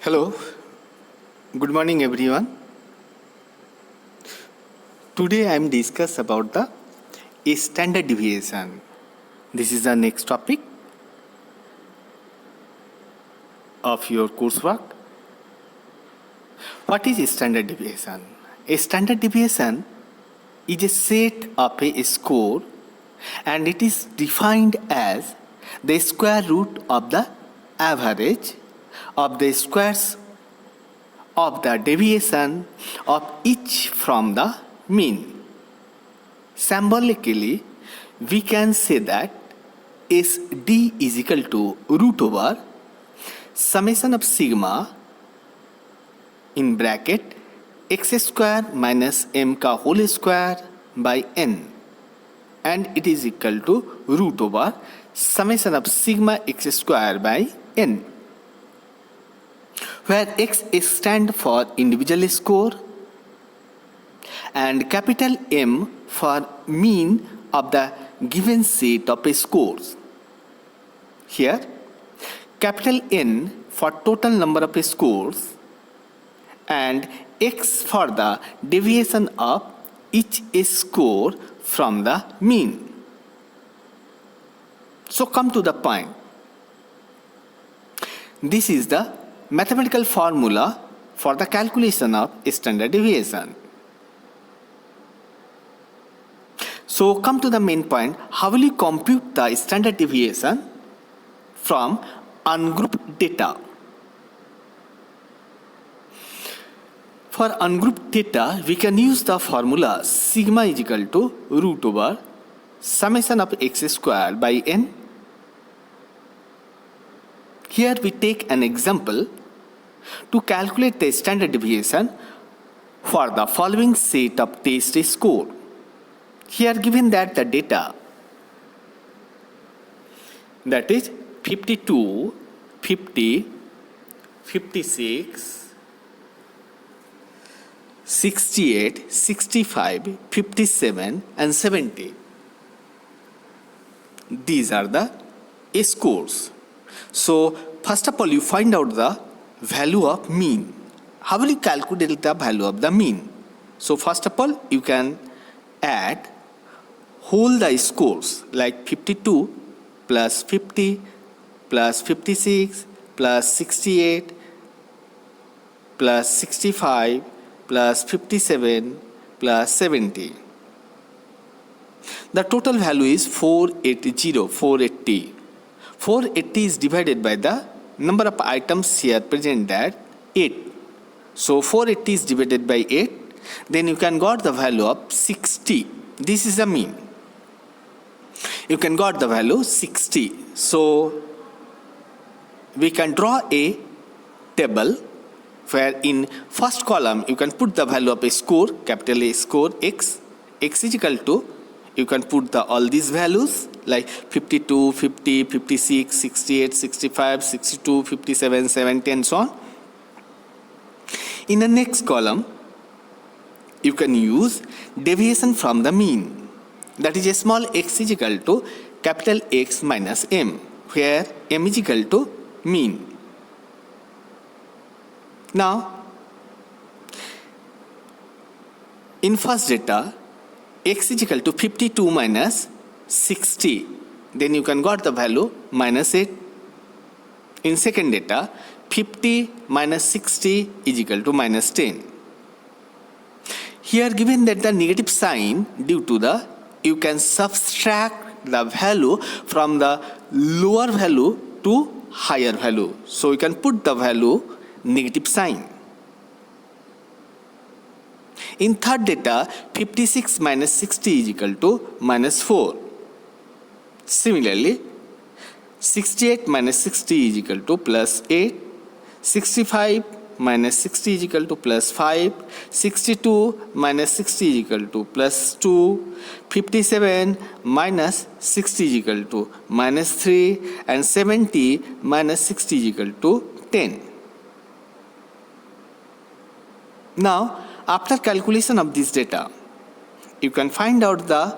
Hello, good morning everyone. Today I am discuss about the standard deviation. This is the next topic of your coursework. What is standard deviation? A standard deviation is a set of a score and it is defined as the square root of the average of the squares of the deviation of each from the mean. Symbolically, we can say that SD is equal to root over summation of sigma in bracket x square minus m ka whole square by n, and it is equal to root over summation of sigma x square by n, where x stands for individual score and capital M for mean of the given set of scores. Here, capital N for total number of scores and x for the deviation of each score from the mean. So come to the point. This is the mathematical formula for the calculation of standard deviation. So come to the main point. How will you compute the standard deviation from ungrouped data? For ungrouped data, we can use the formula sigma is equal to root over summation of x square by n. Here we take an example to calculate the standard deviation for the following set of test score. Here given that the data, that is 52, 50, 56, 68, 65, 57 and 70. These are the scores. So first of all you find out the value of mean. How will you calculate the value of the mean? So first of all you can add whole the scores like 52 plus 50 plus 56 plus 68 plus 65 plus 57 plus 70. The total value is 480. 480 is divided by the number of items here present at 8. So 480 is divided by 8. Then you can got the value of 60. This is the mean. You can got the value 60. So we can draw a table where in first column you can put the value of a score, capital A score x is equal to, you can put the all these values like 52, 50, 56, 68, 65, 62, 57, 70 and so on. In the next column you can use deviation from the mean. That is a small x is equal to capital X minus m, where m is equal to mean. Now, in first data, x is equal to 52 minus 60. Then you can got the value minus 8. In second data, 50 minus 60 is equal to minus 10. Here given that the negative sign due to the, you can subtract the value from the lower value to higher value. So you can put the value negative sign. In third data, 56 minus 60 is equal to minus 4. Similarly, 68 minus 60 is equal to plus 8. 65 minus 60 is equal to plus 5, 62 minus 60 is equal to plus 2, 57 minus 60 is equal to minus 3 and 70 minus 60 is equal to 10. Now, after calculation of this data, you can find out the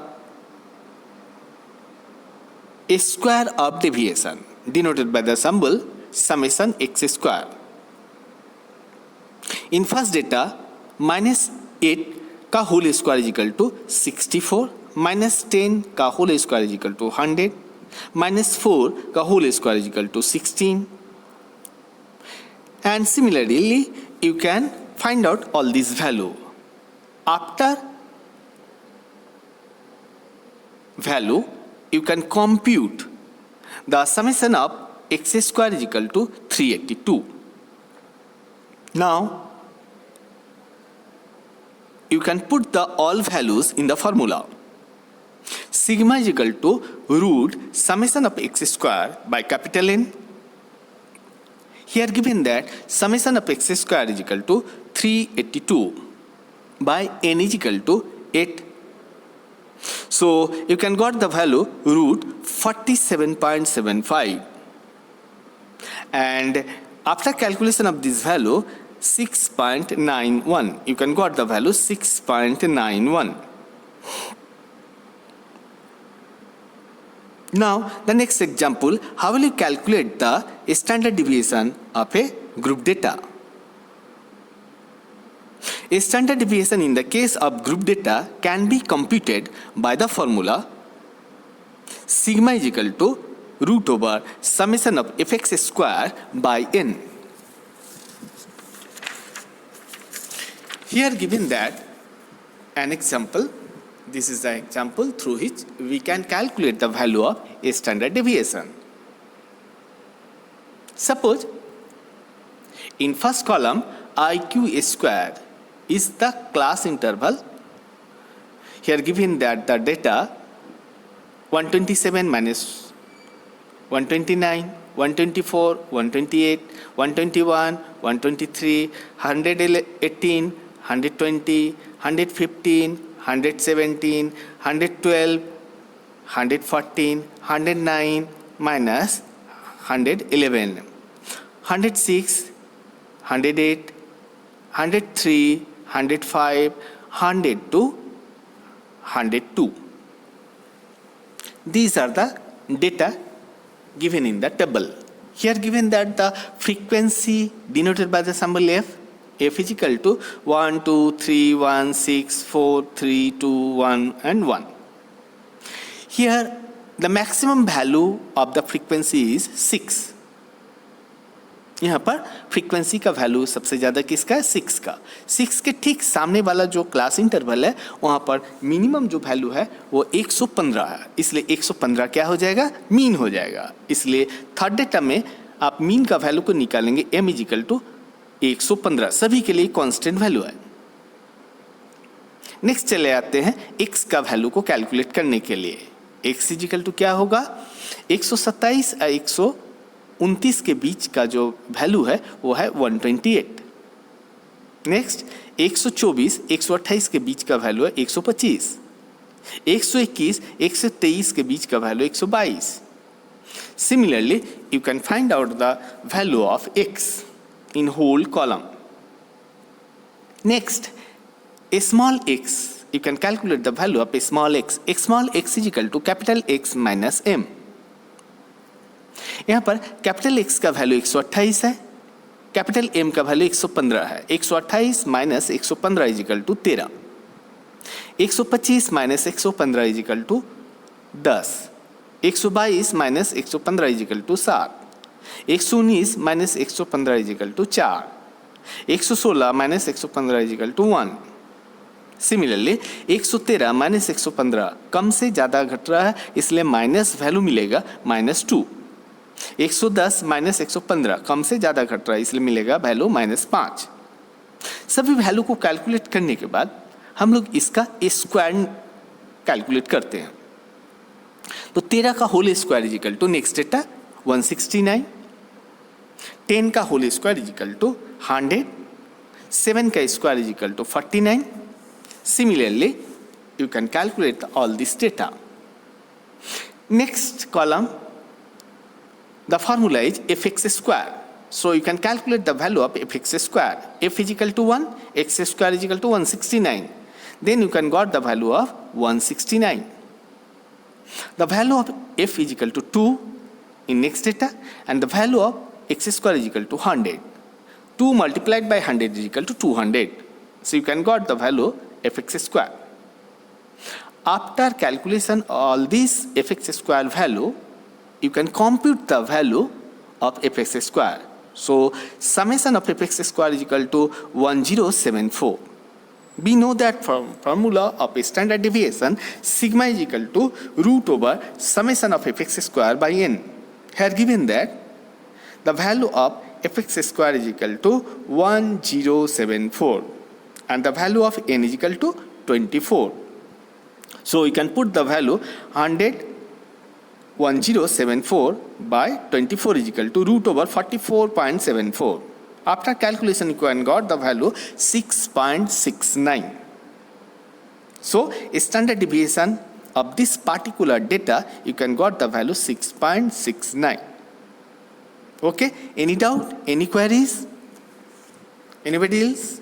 square of deviation denoted by the symbol summation x square. In first data, -8 का whole square is equal to 64, -10 का whole square is equal to 100, -4 का whole square is equal to 16. And similarly, you can find out all these value. After value, you can compute the summation of x square is equal to 382. Now, you can put the all values in the formula. Sigma is equal to root summation of x square by capital N. Here given that summation of x square is equal to 382 by n is equal to 8. So you can got the value root 47.75. And after calculation of this value 6.91, you can got the value 6.91. Now the next example, how will you calculate the standard deviation of a group data? A standard deviation in the case of group data can be computed by the formula sigma is equal to root over summation of fx square by n. Here given that an example, this is the example through which we can calculate the value of a standard deviation. Suppose in first column IQ square is the class interval. Here given that the data 127 minus 129, 124, 128, 121, 123, 118, 120, 115, 117, 112, 114, 109 minus 111, 106, 108, 103, 105, 102, 102. These are the data given in the table. Here given that the frequency denoted by the symbol f is equal to 1, 2, 3, 1, 6, 4, 3, 2, 1 and 1. Here the maximum value of the frequency is 6. यहाँ पर frequency का value सबसे ज़्यादा किसका है? 6 का. 6 के ठीक सामने वाला जो क्लास इंटरवल है वहाँ पर मिनिमम जो वैल्यू है वो 115 है, इसलिए 115 क्या हो जाएगा? मीन हो जाएगा. इसलिए थर्ड डेटा में आप मीन का वैल्यू को निकालेंगे m इज इक्वल टू 115. सभी के लिए कांस्टेंट वैल्यू है. नेक्स्ट चले आते हैं x का वैल्यू को कैलकुलेट करने के लिए. x इज इक्वल टू क्या होगा? 127 और 129 के बीच का जो वैल्यू है वो है 128. नेक्स्ट 124 128 के बीच का वैल्यू है 125. 121 123 के बीच का value 122. Similarly you can find out the value of x in whole column. Next, a small x, you can calculate the value of a small x. A small x is equal to capital X minus m. यहाँ पर capital X का value 128 है, capital M का value 115 है. 128 minus 115 is equal to 13. 125 minus 115 is equal to 10. 122 minus 115 is equal to 7. 119 minus 115 is equal to 4. 116 minus 115 is equal to 1. Similarly 113 minus 115 कम से ज़्यादा घट रहा है, इसलिए माइनस वैल्यू मिलेगा -2. 110 माइनस 115 कम से ज़्यादा घट रहा है, इसलिए मिलेगा वैल्यू -5. सभी वैल्यू को कैलकुलेट करने के बाद हम लोग इसका स्क्वायर कैलकुलेट करते हैं. तो 13 का whole square is equal to next data 169. 10 का whole square is equal to 100. 7 का square is equal to 49. Similarly, you can calculate all this data. Next column, the formula is fx square. So you can calculate the value of fx square. F is equal to 1, x square is equal to 169. Then you can got the value of 169. The value of f is equal to 2 in next data, and the value of x square is equal to 100. 2 multiplied by 100 is equal to 200. So you can got the value fx square. After calculation all these fx square value, you can compute the value of fx square. So summation of fx square is equal to 1074. We know that from formula of standard deviation, sigma is equal to root over summation of fx square by n. Here given that the value of fx square is equal to 1074 and the value of n is equal to 24. So we can put the value 1074 by 24 is equal to root over 44.74. After calculation, you can got the value 6.69. So standard deviation of this particular data, you can got the value 6.69. Okay, any doubt, any queries? Anybody else?